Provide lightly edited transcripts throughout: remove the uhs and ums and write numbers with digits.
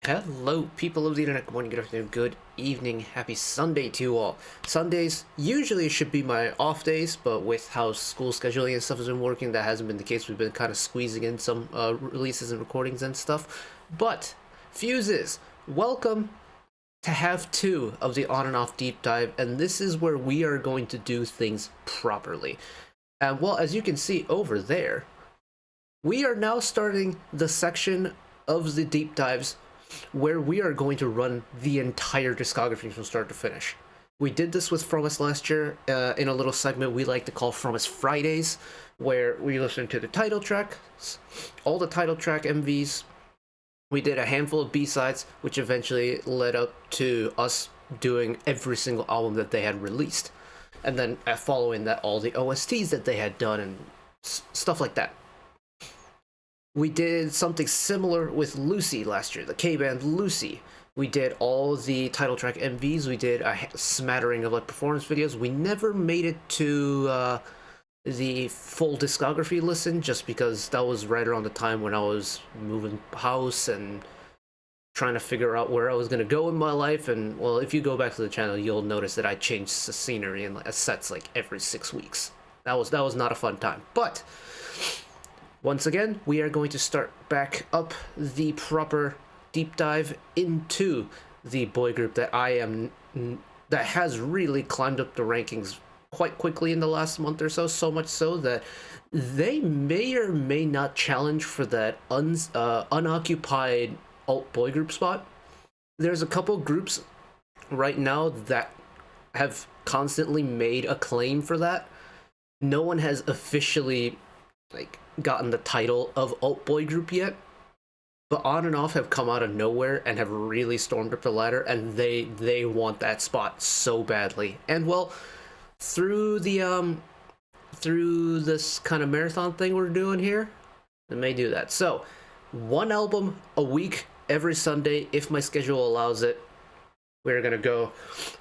Hello, people of the internet. Good morning, good afternoon, good evening, happy Sunday to you all. Sundays usually should be my off days, but with how school scheduling and stuff has been working, that hasn't been the case. We've been kind of squeezing in some releases and recordings and stuff. But, Fuses, welcome to have two of the on and off deep dive, and this is where we are going to do things properly. And well, as you can see over there, we are now starting the section of the deep dives where we are going to run the entire discography from start to finish. We did this with From Us last year in a little segment we like to call From Us Fridays, where we listened to the title tracks, all the title track MVs. We did a handful of B-sides, which eventually led up to us doing every single album that they had released. And then following that, all the OSTs that they had done and stuff like that. We did something similar with Lucy last year, the K-band Lucy. We did all the title track MVs. We did a smattering of like performance videos. We never made it to the full discography listen, just because that was right around the time when I was moving house and trying to figure out where I was going to go in my life. And well, if you go back to the channel, you'll notice that I changed the scenery and sets like every 6 weeks. That was not a fun time. But once again, we are going to start back up the proper deep dive into the boy group that that has really climbed up the rankings quite quickly in the last month or so, so much so that they may or may not challenge for that unoccupied alt boy group spot. There's a couple groups right now that have constantly made a claim for that. No one has officially gotten the title of alt boy group yet, but On and Off have come out of nowhere and have really stormed up the ladder, and they want that spot so badly. And well, through this kind of marathon thing we're doing here, they may do that. So one album a week every Sunday, if my schedule allows it. We're gonna go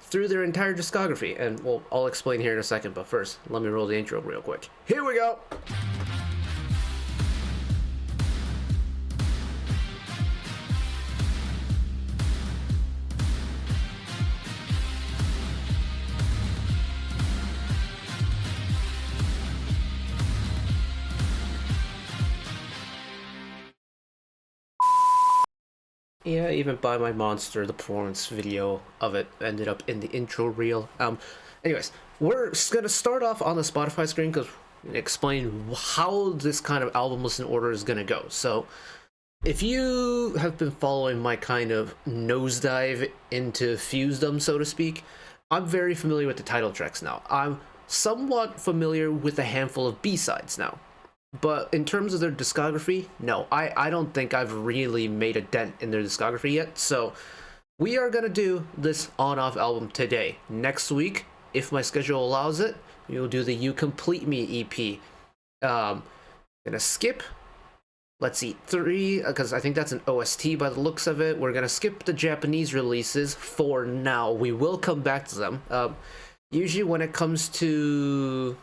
through their entire discography, and well, I'll explain here in a second, but first let me roll the intro real quick. Here we go. Yeah, even By My Monster, the performance video of it ended up in the intro reel. Anyways, we're gonna start off on the Spotify screen because explain how this kind of album listen order is gonna go. So, if you have been following my kind of nosedive into Fusedom, so to speak, I'm very familiar with the title tracks now. I'm somewhat familiar with a handful of B-sides now. But in terms of their discography, no, I don't think I've really made a dent in their discography yet. So we are going to do this on-off album today. Next week, if my schedule allows it, we will do the You Complete Me EP. Gonna skip, let's see, 3, because I think that's an OST by the looks of it. We're going to skip the Japanese releases for now. We will come back to them. Usually when it comes to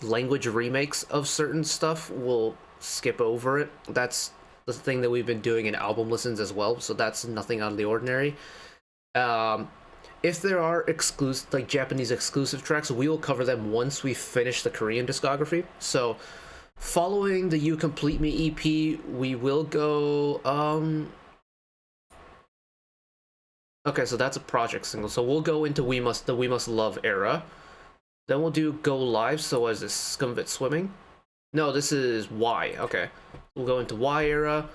language remakes of certain stuff, we'll skip over it. That's the thing that we've been doing in album listens as well, so that's nothing out of the ordinary. If there are exclusive, like Japanese exclusive tracks, we will cover them once we finish the Korean discography. So following the You Complete Me EP, we will go okay, so that's a project single, so we'll go into the We Must Love era. Then we'll do Go Live, so as this Scumvit Swimming. No, this is Y, okay. We'll go into Y era.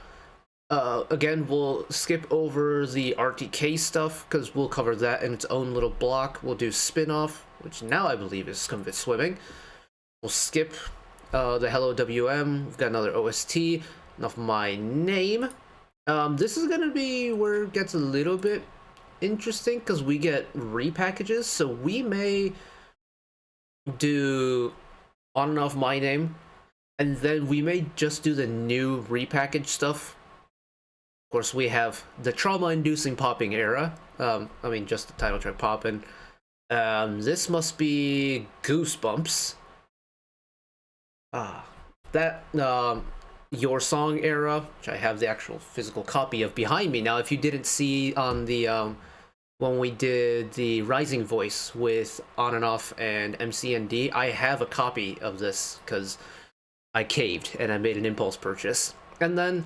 Again, we'll skip over the RTK stuff, because we'll cover that in its own little block. We'll do Spin-Off, which now I believe is Scumvit Swimming. We'll skip the Hello WM. We've got another OST. Enough of My Name. This is going to be where it gets a little bit interesting, because we get repackages, so we may do On and Off My Name, and then we may just do the new repackaged stuff. Of course, we have the trauma-inducing popping era. I mean, just the title track popping. This must be Goosebumps. That Your Song era, which I have the actual physical copy of behind me. Now, if you didn't see on the when we did the Rising Voice with On and Off and MCND, I have a copy of this because I caved and I made an impulse purchase. And then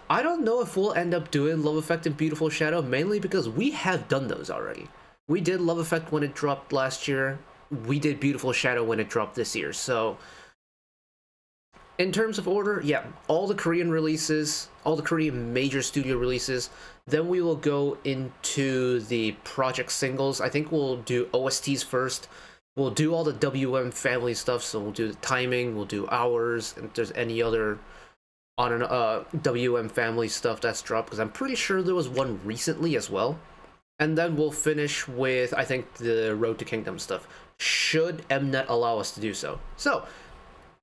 I don't know if we'll end up doing Love Effect and Beautiful Shadow, mainly because we have done those already. We did Love Effect when it dropped last year. We did Beautiful Shadow when it dropped this year. So in terms of order, yeah, all the Korean releases, all the Korean major studio releases. Then we will go into the project singles. I think we'll do OSTs first. We'll do all the WM family stuff. So we'll do the timing, we'll do hours, and if there's any other on an WM family stuff that's dropped, because I'm pretty sure there was one recently as well. And then we'll finish with, I think, the Road to Kingdom stuff, should Mnet allow us to do so. So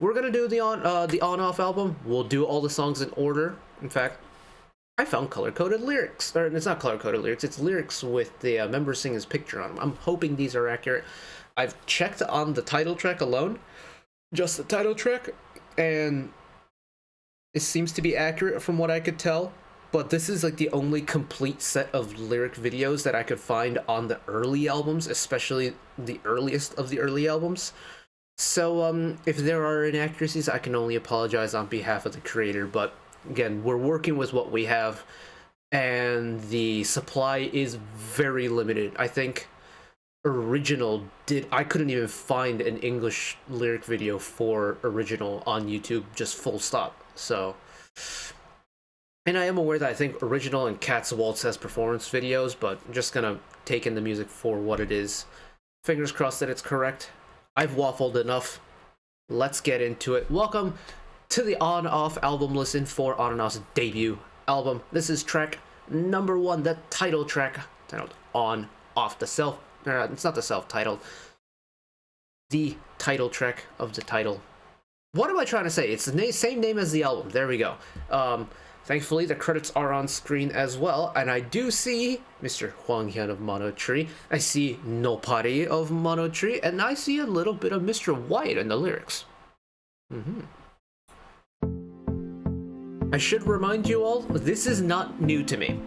we're gonna do the on-off album. We'll do all the songs in order. In fact, I found color-coded lyrics. Or it's not color-coded lyrics, it's lyrics with the member singing his picture on them. I'm hoping these are accurate. I've checked on the title track alone, just the title track, and it seems to be accurate from what I could tell. But this is like the only complete set of lyric videos that I could find on the early albums, especially the earliest of the early albums. So if there are inaccuracies, I can only apologize on behalf of the creator, but again, we're working with what we have, and the supply is very limited. I think Original I couldn't even find an English lyric video for Original on YouTube, just full stop. So, and I am aware that I think Original and Cat's Waltz has performance videos, but I'm just gonna take in the music for what it is. Fingers crossed that it's correct. I've waffled enough. Let's get into it. Welcome to the On-Off album listen for On and Off's debut album. This is track number 1, the title track, titled On Off. It's not the self-titled. The title track of the title. What am I trying to say? It's the same name as the album. There we go. Thankfully, the credits are on screen as well, and I do see Mr. Hwang Hyun of Mono Tree. I see Nopari of Mono Tree, and I see a little bit of Mr. White in the lyrics. I should remind you all, this is not new to me,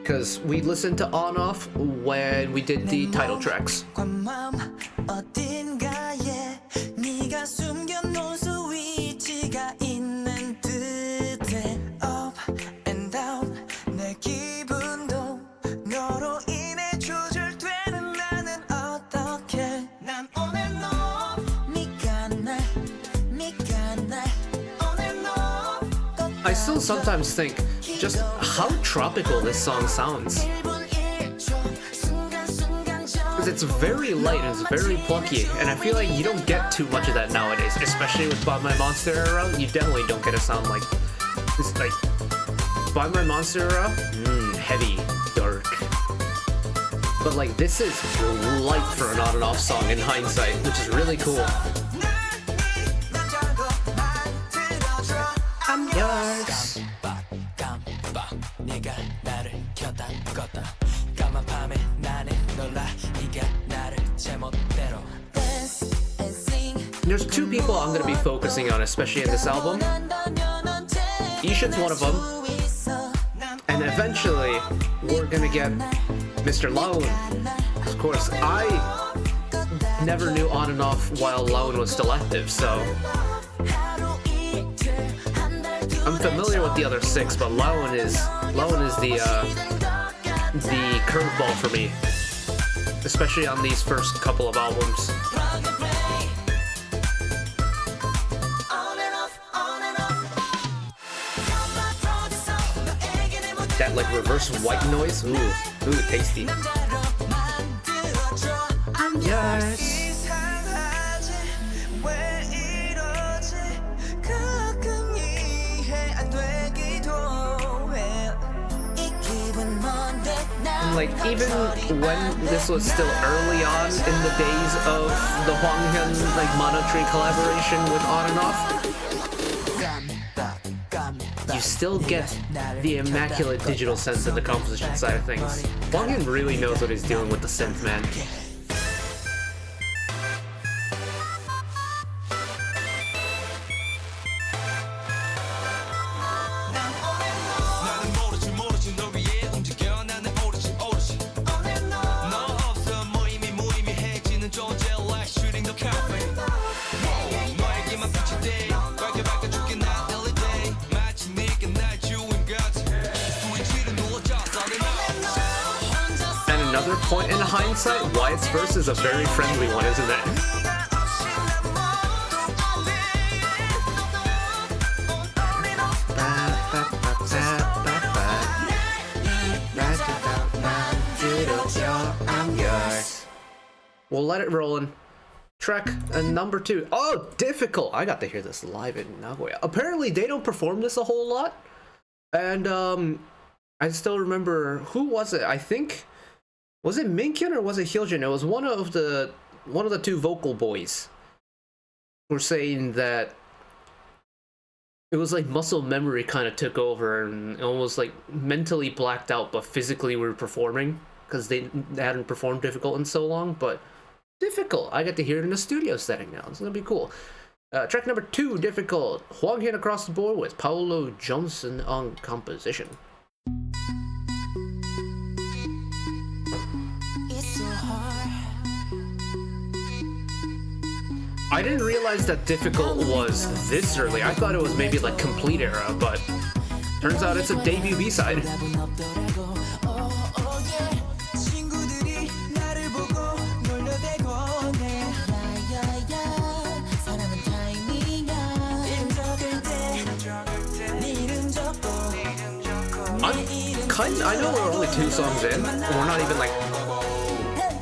because we listened to On Off when we did the title tracks. I still sometimes think just how tropical this song sounds. Because it's very light and it's very plucky, and I feel like you don't get too much of that nowadays, especially with By My Monster era. You definitely don't get a sound like this. Like By My Monster era, heavy, dark. But like this is light for an On and Off song in hindsight, which is really cool. I'm yours. There's 2 people I'm going to be focusing on, especially in this album. Ishan's one of them. And eventually, we're going to get Mr. Laun. Of course, I never knew On and Off while Laun was still active, so I'm familiar with the other 6, but Laun is the curveball for me, especially on these first couple of albums. That like reverse white noise, ooh, tasty. I'm yours. Like, even when this was still early on in the days of the Hwang Hyun like Mono Tree collaboration with On and Off, you still get the immaculate digital sense of the composition side of things. Hwang Hyun really knows what he's doing with the synth, man. another point in hindsight, Wyatt's verse is a very friendly one, isn't it? I'm yours. We'll let it roll in. Track number 2. Oh, difficult. I got to hear this live in Nagoya. Apparently, they don't perform this a whole lot. And I still remember, who was it? I think, was it Minkyun or was it Hyojin? It was one of the two vocal boys were saying that it was like muscle memory kind of took over and almost like mentally blacked out, but physically were performing because they hadn't performed difficult in so long. But difficult, I get to hear it in a studio setting now. It's gonna be cool. Track number 2, difficult. Hwang Hin across the board with Paolo Johnson on composition. I didn't realize that difficult was this early. I thought it was maybe like complete era, but turns out it's a debut B-side. I know we're only 2 songs in, and we're not even like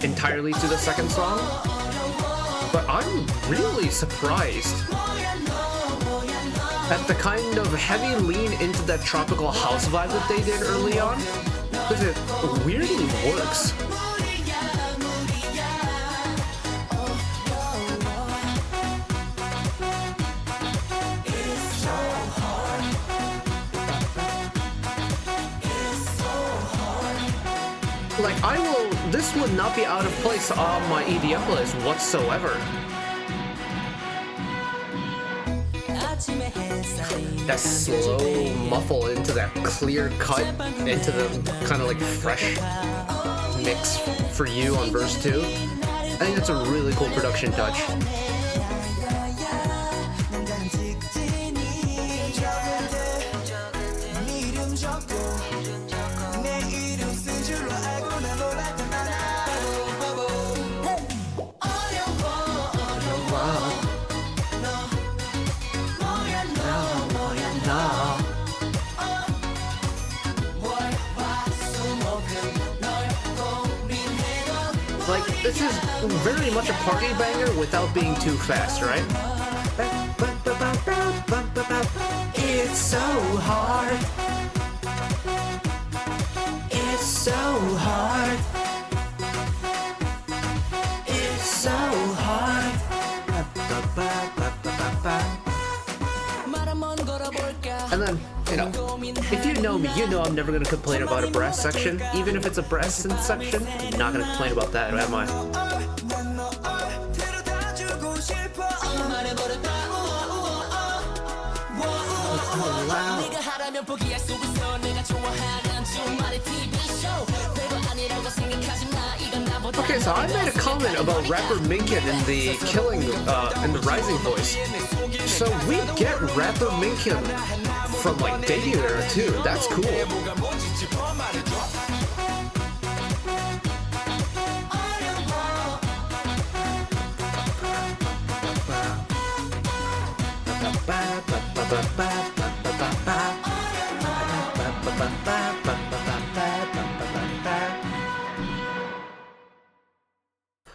entirely to the second song, but I'm really surprised at the kind of heavy lean into that tropical house vibe that they did early on, because it weirdly works. Like, this would not be out of place on my EDM list whatsoever. That slow muffle into that clear cut, into the kind of like fresh mix for you on verse 2. I think that's a really cool production touch. Like, this is very much a party banger without being too fast, right? It's so hard. It's so hard. It's so hard. And then, you know, if you know me, you know I'm never gonna complain about a brass section. Even if it's a brass synth section, I'm not gonna complain about that, am I? Okay, so I made a comment about rapper Minkyun in the Killing, in the Rising voice. So we get rapper Minkyun from like debut era too. That's cool.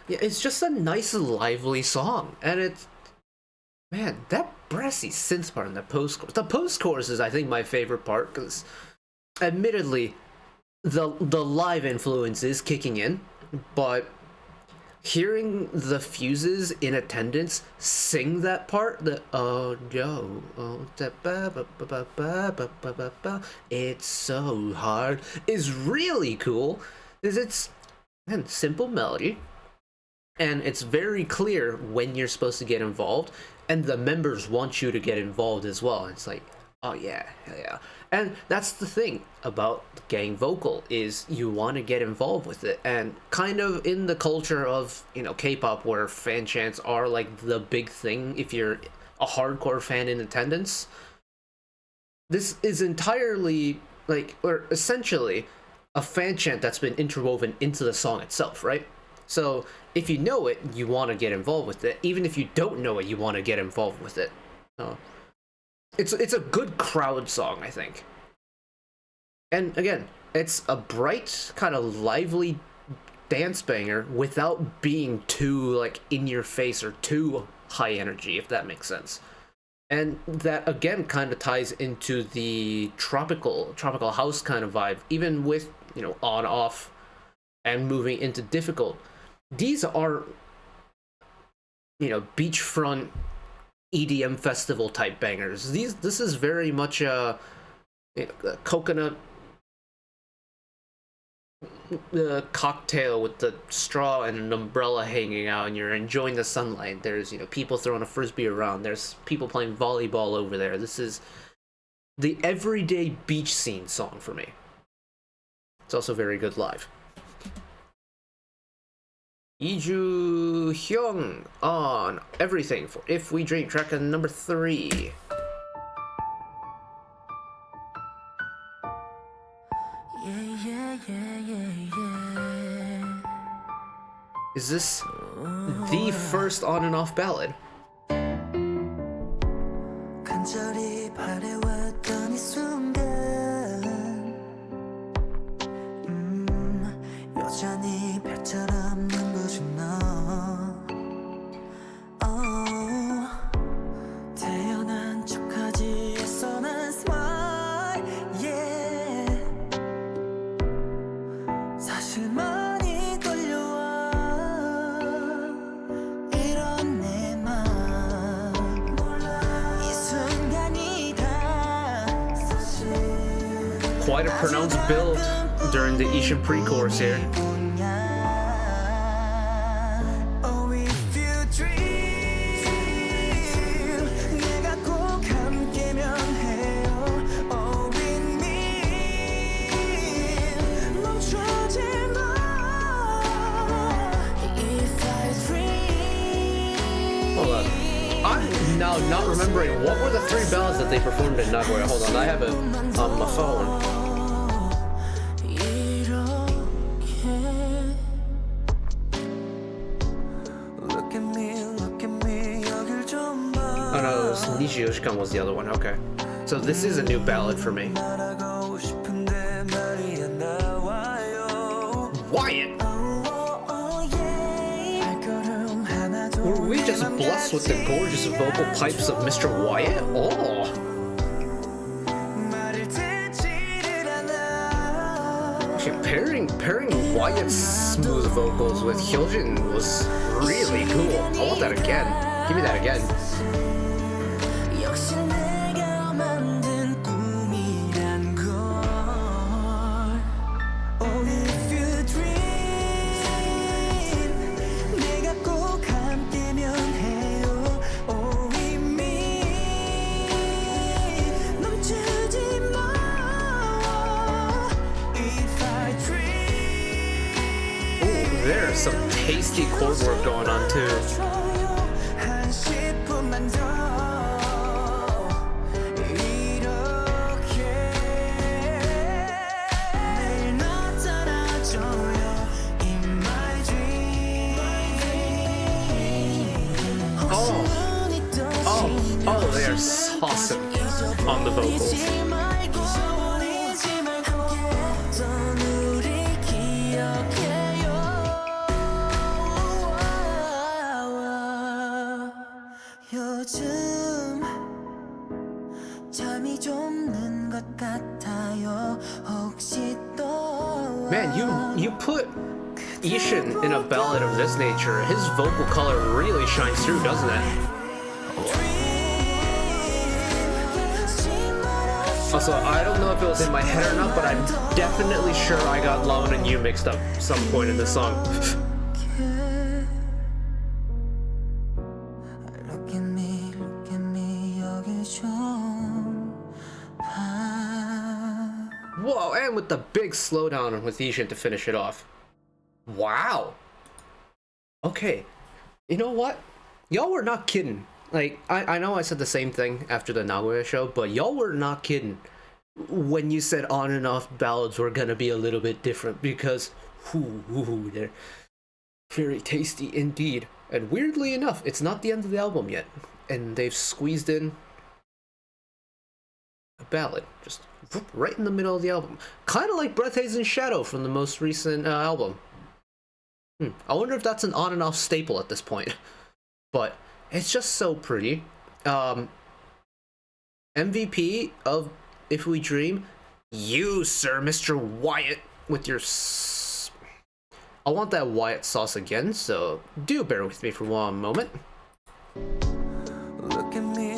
Yeah, it's just a nice, lively song, and it's, man, that brassy synth part in the post-chorus. The post-chorus is, I think, my favorite part, because, admittedly, the live influence is kicking in, but hearing the Fuses in attendance sing that part, the oh no, oh da ba ba ba ba ba ba ba ba, it's so hard, is really cool, because it's, man, simple melody. And it's very clear when you're supposed to get involved, and the members want you to get involved as well. It's like, oh yeah, hell yeah. And that's the thing about gang vocal, is you want to get involved with it. And kind of in the culture of, you know, K-pop, where fan chants are like the big thing if you're a hardcore fan in attendance, this is entirely like, or essentially a fan chant that's been interwoven into the song itself, right? So if you know it, you want to get involved with it. Even if you don't know it, you want to get involved with it. It's a good crowd song, I think. And again, it's a bright, kind of lively dance banger without being too like in your face or too high energy, if that makes sense. And that again kind of ties into the tropical house kind of vibe, even with, you know, on off and moving into difficult. These are, you know, beachfront EDM festival type bangers. This is very much a coconut cocktail with the straw and an umbrella hanging out, and you're enjoying the sunlight. There's, you know, people throwing a frisbee around. There's people playing volleyball over there. This is the everyday beach scene song for me. It's also very good live. Iju Hyung on Everything for If We Drink, track number 3. Is this the first on and off ballad? Quite a pronounced build during the Ishin pre-chorus here. Hold on. I'm now not remembering what were the 3 ballads that they performed in Nagoya. Hold on, I have it on my phone. Oh no, Nishi Yoshikun was the other one, okay. So this is a new ballad for me. Wyatt! Were we just blessed with the gorgeous vocal pipes of Mr. Wyatt? Oh! Okay, pairing Wyatt's smooth vocals with Hyojin was really cool. I want that again. Give me that again. There's some tasty chord work going on too. Oh, they are awesome on the vocals. Man, you put Ishin in a ballad of this nature, his vocal color really shines through, doesn't it? Also, I don't know if it was in my head or not, but I'm definitely sure I got Lone and You mixed up some point in the song. Whoa, and with the big slowdown with Ishin to finish it off. Wow. Okay. You know what? Y'all were not kidding. Like, I know I said the same thing after the Nagoya show, but y'all were not kidding. when you said on and off ballads were gonna be a little bit different, because they're very tasty indeed. And weirdly enough, it's not the end of the album yet, and they've squeezed in a ballad just right in the middle of the album, kind of like Breath Haze and Shadow from the most recent album. I wonder if that's an on and off staple at this point, but it's just so pretty. MVP of If We Dream, you, sir, Mr. Wyatt, with your I want that Wyatt sauce again, so do bear with me for one moment. Look at me,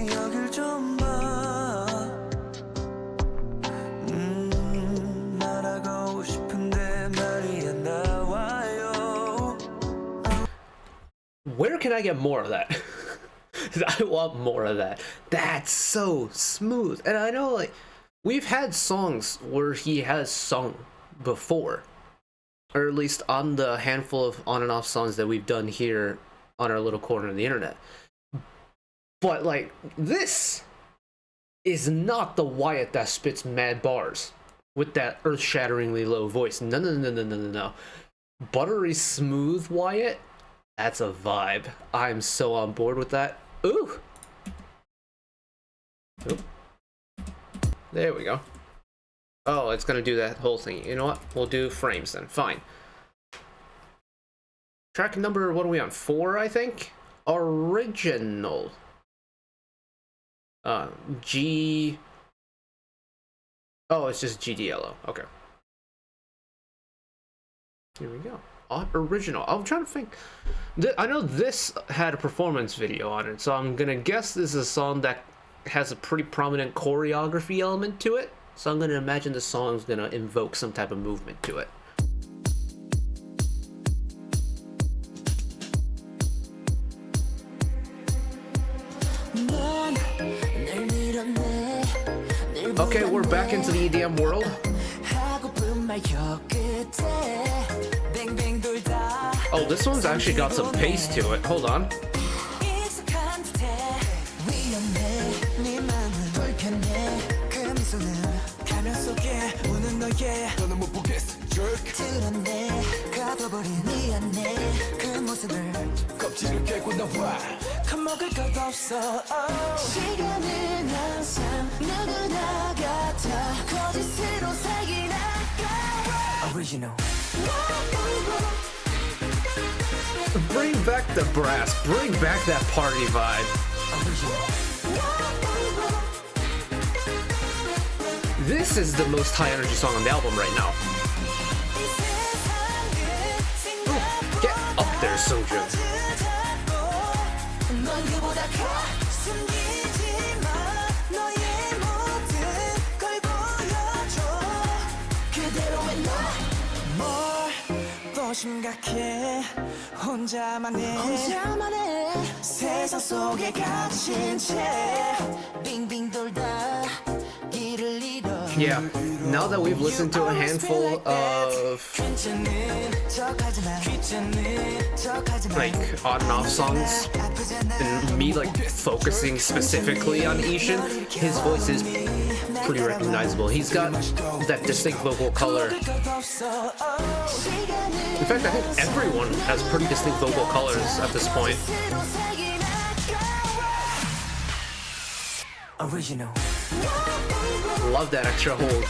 여길 좀 봐. 말하고 싶은데 말이 안 나와요. Where can I get more of that? I want more of that. That's so smooth. And I know, like, we've had songs where he has sung before, or at least on the handful of on and off songs that we've done here on our little corner of the internet. But, like, this is not the Wyatt that spits mad bars with that earth-shatteringly low voice. No. Buttery smooth Wyatt, that's a vibe. I'm so on board with that. Ooh. There we go. Oh, it's gonna do that whole thing. You know what? We'll do frames then. Fine. Track number, what are we on? 4, I think? Original. G... Oh, it's just GDLO. Okay. Here we go. Original. I'm trying to think. I know this had a performance video on it, so I'm gonna guess this is a song that has a pretty prominent choreography element to it. So I'm gonna imagine the song's gonna invoke some type of movement to it. Okay, we're back into the EDM world. Oh, this one's actually got some pace to it. Hold on. Original. Bring back the brass. Bring back that party vibe. This is the most high energy song on the album right now. Ooh, get up there, Soju. 심각해 혼자만의 세상 속에 갇힌 채 빙빙 돌다 길을 잃어. Yeah, now that we've listened to a handful of like on and off songs, and me like focusing specifically on Ishin, his voice is pretty recognizable. He's got that distinct vocal color. In fact, I think everyone has pretty distinct vocal colors at this point. Original. Love that extra hold.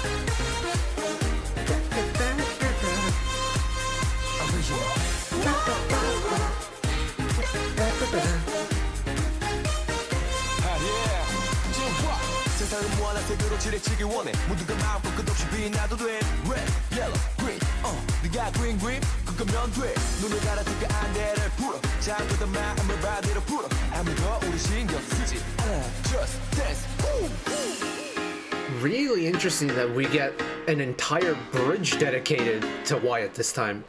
Really interesting that we get an entire bridge dedicated to Wyatt this time.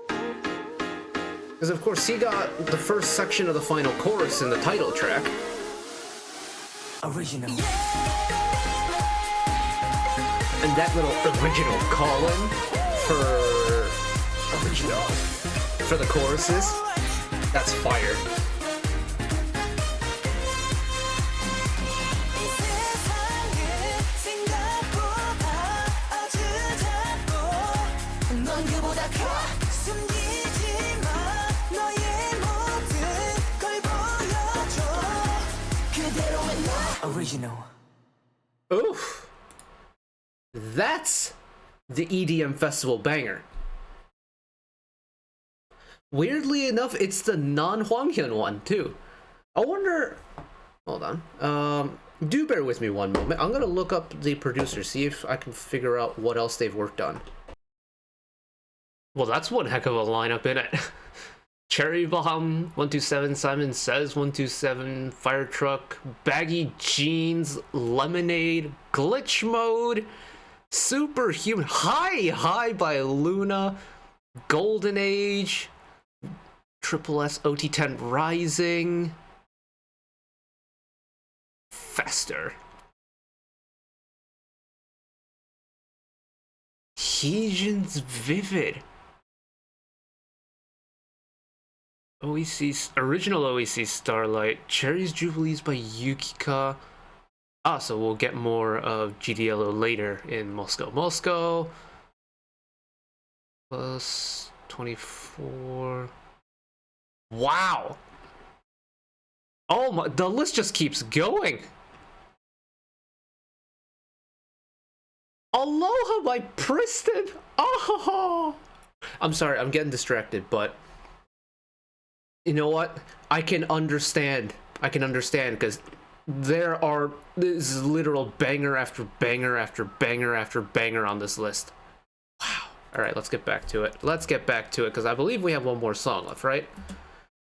Because of course he got the first section of the final chorus in the title track. Original. And that little original call-in for the choruses, that's fire. 숨기지 마 너의 모든 걸 보여줘 그대로의 나 Original Oof. That's the EDM festival banger. Weirdly enough, it's the non-Hwanghyun one too. I wonder. Hold on. Do bear with me one moment. I'm gonna look up the producer, see if I can figure out what else they've worked on. Well, that's one heck of a lineup, in it. Cherry Bomb 127, Simon Says 127, Fire Truck, Baggy Jeans, Lemonade, Glitch Mode, Superhuman, Hi by Luna, Golden Age, Triple S OT10 Rising, Fester, Heejin's Vivid, OEC, original OEC Starlight, Cherry's Jubilees by Yukika. So we'll get more of GDLO later in Moscow. Plus 24. Wow! Oh my, the list just keeps going! Aloha by Priston! Oh! I'm sorry, I'm getting distracted, but you know what? I can understand because this is literal banger after banger after banger after banger on this list. Wow. Alright, let's get back to it. Because I believe we have one more song left, right?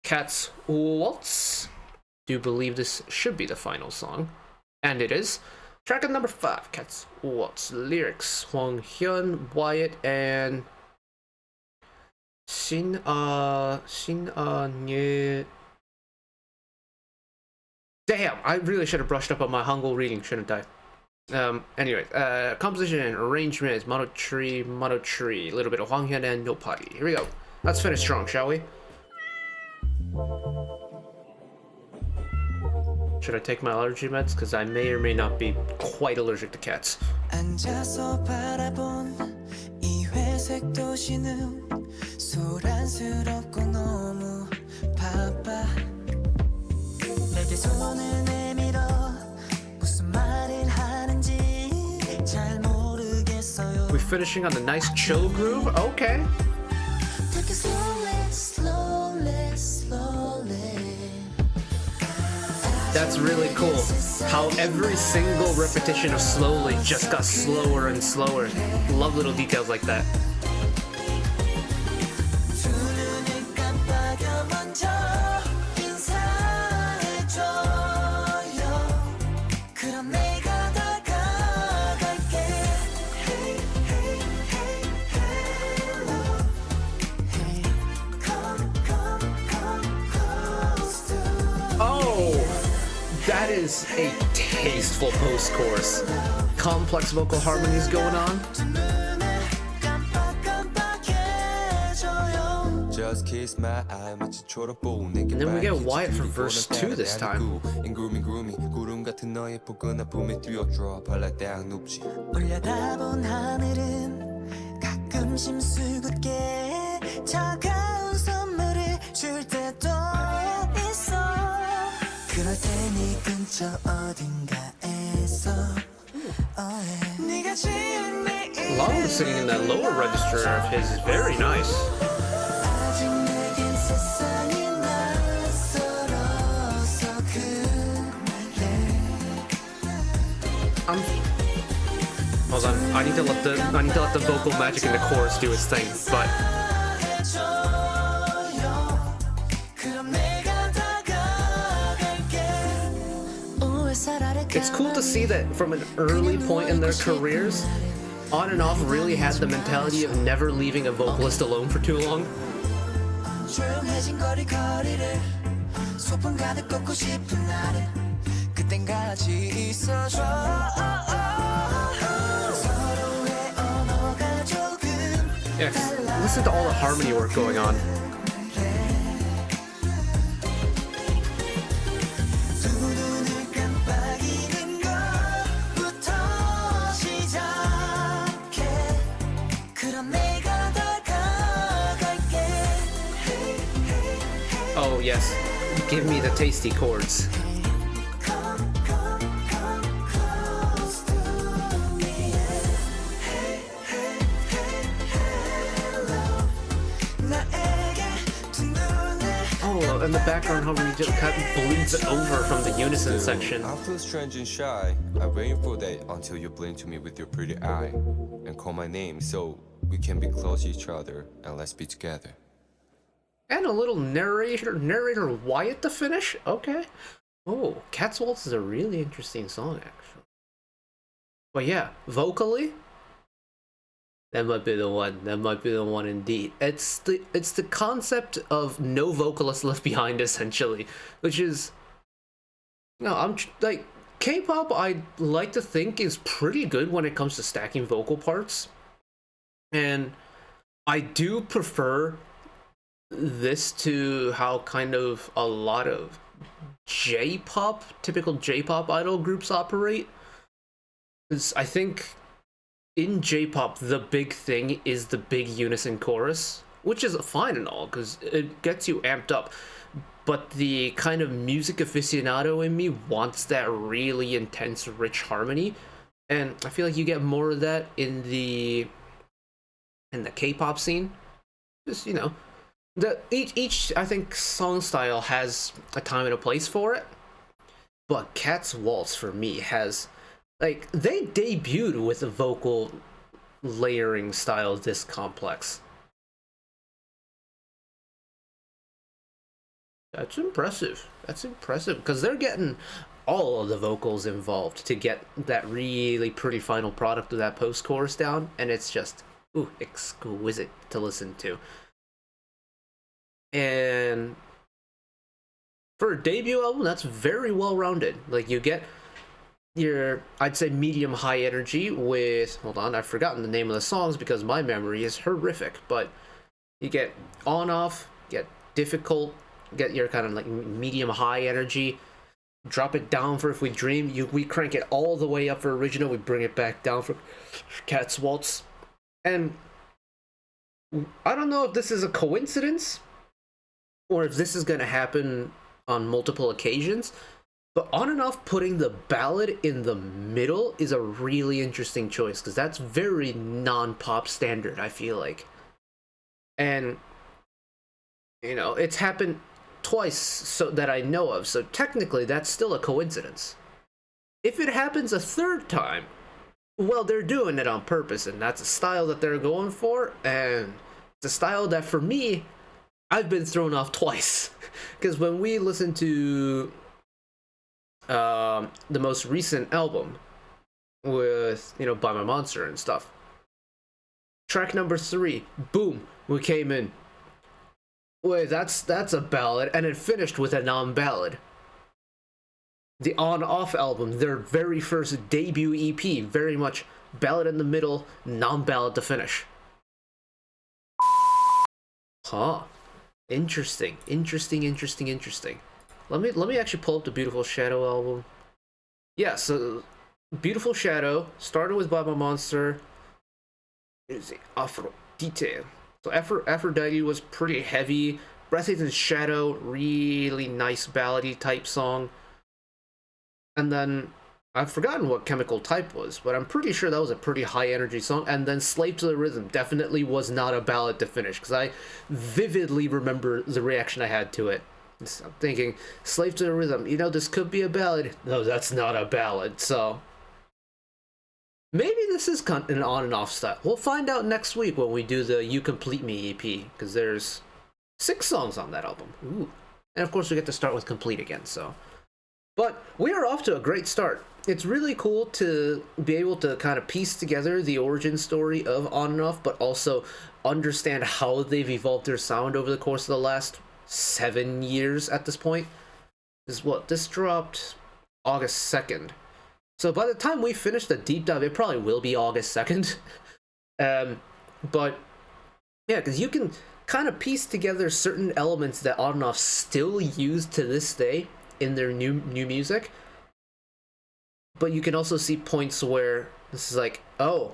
Cat's Waltz. Do believe this should be the final song. And it is. Track number 5, Cat's Waltz. Lyrics, Hwanghyun, Wyatt, and Shin Nye. Damn, I really should have brushed up on my Hangul reading, shouldn't I? Anyway, composition, arrangement, Mono Tree, a little bit of Hwanghyun and Nobody. Here we go. Let's finish strong, shall we? Should I take my allergy meds? Because I may or may not be quite allergic to cats. 앉아서 바라본 이 회색 도시는 소란스럽고 너무 바빠 내게 손을 내밀어 무슨 말을 하는지 잘 모르겠어요 We're finishing on the nice chill groove? Okay. Take it slowly, slowly That's really cool. How every single repetition of slowly just got slower and slower. Love little details like that. 두 눈을 깜빡여 먼저 인사해줘요 그럼 내가 다가갈게 Hey, hey, hey, hello Hey, come close to Oh! That is a tasteful post-chorus. Complex vocal harmonies going on. And then we get Wyatt for verse 2 this time. 올려다본 하늘은 가끔 심수궂게 차가운 선물을 줄 때도 있어 그럴 때니 근처 어딘가에서 네가 지은 내 A lot of the singing in that lower register of his is very nice. 아직 내겐 세상이 낯설어서 그래 Hold on, I need to let the vocal magic in the chorus do its thing, but it's cool to see that from an early point in their careers, On and Off really had the mentality of never leaving a vocalist alone for too long. 조용해진 거리를 소품 가득 걷고 싶은 날은 그땐 같이 있어줘 서로의 언어가 조금 Yes, listen to all the harmony work going on. 두 눈을 깜빡이는 것부터 시작해 그럼 내가 다가갈게 yes, give me the tasty chords. Oh, in the background, how we just kind of bleeds over from the unison section. I feel strange and shy. I'm waiting for that until you blink to me with your pretty eye and call my name so we can be close to each other and let's be together. And a little narrator Wyatt to finish. Okay. Oh, Cat's Waltz is a really interesting song, actually. But yeah, vocally, that might be the one. That might be the one indeed. It's the concept of no vocalist left behind, essentially, which is, I'm like, K-pop. I like to think is pretty good when it comes to stacking vocal parts, and I do prefer this to how kind of a lot of typical J-pop idol groups operate. Because I think in J-pop, the big thing is the big unison chorus, which is fine and all, because it gets you amped up. But the kind of music aficionado in me wants that really intense, rich harmony, and I feel like you get more of that in the K-pop scene. Just, each I think song style has a time and a place for it, but Cat's Waltz for me has, like, they debuted with a vocal layering style this complex. That's impressive. That's impressive, because they're getting all of the vocals involved to get that really pretty final product of that post-chorus down, and it's just, exquisite to listen to. And for a debut album, that's very well-rounded. Like, you get your, I'd say, medium-high energy with, hold on, I've forgotten the name of the songs because my memory is horrific, but you get on-off, get difficult, get your kind of like medium-high energy, drop it down for If We Dream, we crank it all the way up for Original, we bring it back down for Cat's Waltz. And I don't know if this is a coincidence or if this is going to happen on multiple occasions, but On and Off putting the ballad in the middle is a really interesting choice, because that's very non-pop standard, I feel like. And, it's happened twice so that I know of, so technically that's still a coincidence. If it happens a third time, well, they're doing it on purpose, and that's a style that they're going for, and it's a style that, for me, I've been thrown off twice. Because when we listen to the most recent album with, By My Monster and stuff, track number 3, boom, we came in, wait, that's a ballad, and it finished with a non-ballad. The On-Off album, their very first debut EP, very much ballad in the middle, non-ballad to finish. Huh. Interesting. Let me actually pull up the Beautiful Shadow album. Yeah, so Beautiful Shadow started with By My Monster. Here's the Aphrodite. So Aphrodite was pretty heavy. Breathtaking Shadow, really nice ballady type song. And then I've forgotten what Chemical Type was, but I'm pretty sure that was a pretty high energy song. And then Slave to the Rhythm definitely was not a ballad to finish, because I vividly remember the reaction I had to it. So I'm thinking, Slave to the Rhythm, this could be a ballad. No, that's not a ballad. So maybe this is an On and Off style. We'll find out next week when we do the You Complete Me EP, because there's 6 songs on that album. Ooh. And of course we get to start with Complete again, so. But we are off to a great start. It's really cool to be able to kind of piece together the origin story of On and Off, but also understand how they've evolved their sound over the course of the last 7 years at this point. This dropped August 2nd. So by the time we finish the deep dive, it probably will be August 2nd. But yeah, because you can kind of piece together certain elements that On and Off still use to this day in their new music, but you can also see points where this is like, oh,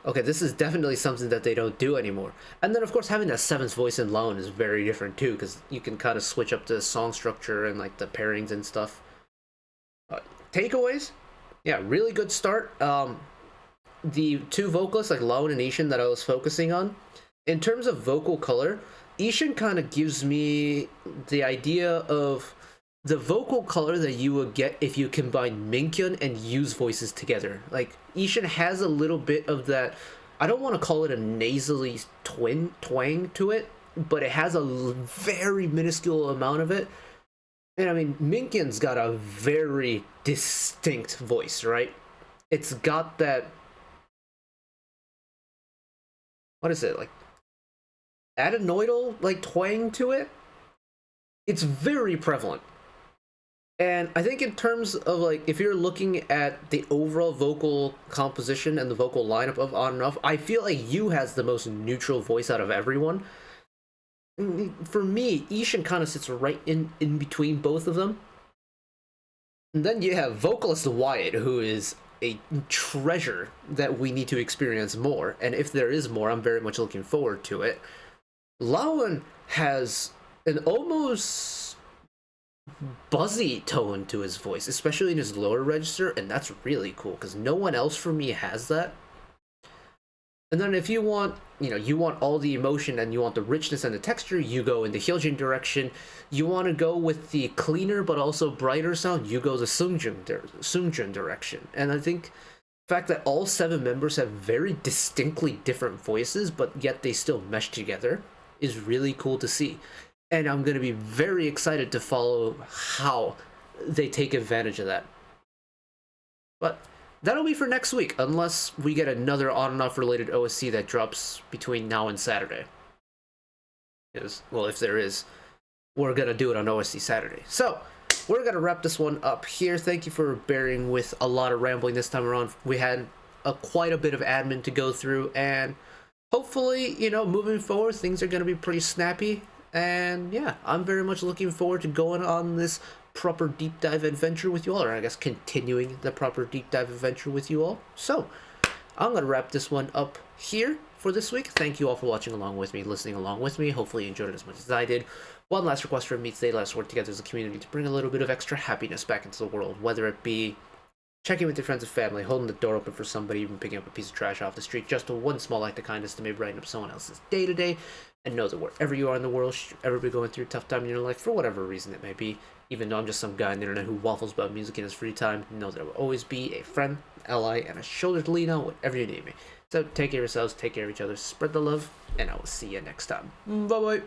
okay, this is definitely something that they don't do anymore. And then, of course, having that seventh voice in Laon is very different too, because you can kind of switch up the song structure and like the pairings and stuff. Takeaways, yeah, really good start. The two vocalists like Laon and Ishin that I was focusing on, in terms of vocal color, Ishin kind of gives me the idea of the vocal color that you would get if you combine Minkyun and Yu's voices together. Like, Ishin has a little bit of that, I don't want to call it a nasally twang to it, but it has a very minuscule amount of it. And I mean, Minkyun's got a very distinct voice, right? It's got that, what is it, like, adenoidal, like, twang to it? It's very prevalent. And I think in terms of, like, if you're looking at the overall vocal composition and the vocal lineup of ONF, I feel like Yu has the most neutral voice out of everyone. For me, Ishin kind of sits right in between both of them. And then you have vocalist Wyatt, who is a treasure that we need to experience more. And if there is more, I'm very much looking forward to it. Laon has an almost buzzy tone to his voice, especially in his lower register, and that's really cool because no one else for me has that. And then if you want, you want all the emotion and you want the richness and the texture, you go in the Hyojin direction. You want to go with the cleaner but also brighter sound, you go the Seungjun direction. And I think the fact that all 7 members have very distinctly different voices, but yet they still mesh together, is really cool to see. And I'm going to be very excited to follow how they take advantage of that. But that'll be for next week, unless we get another ONF related OSC that drops between now and Saturday. Because, well, if there is, we're going to do it on OSC Saturday. So, we're going to wrap this one up here. Thank you for bearing with a lot of rambling this time around. We had quite a bit of admin to go through, and hopefully, moving forward, things are going to be pretty snappy. And yeah, I'm very much looking forward to going on this proper deep dive adventure with you all, or I guess continuing the proper deep dive adventure with you all. So, I'm going to wrap this one up here for this week. Thank you all for watching along with me, listening along with me. Hopefully you enjoyed it as much as I did. One last request from me today: let's work together as a community to bring a little bit of extra happiness back into the world, whether it be checking with your friends and family, holding the door open for somebody, even picking up a piece of trash off the street, just one small act of kindness to maybe brighten up someone else's day to day. And know that wherever you are in the world, should you ever be going through a tough time in your life, for whatever reason it may be, even though I'm just some guy on the internet who waffles about music in his free time, know that I will always be a friend, ally, and a shoulder to lean on whenever you need me. So take care of yourselves, take care of each other, spread the love, and I will see you next time. Bye-bye.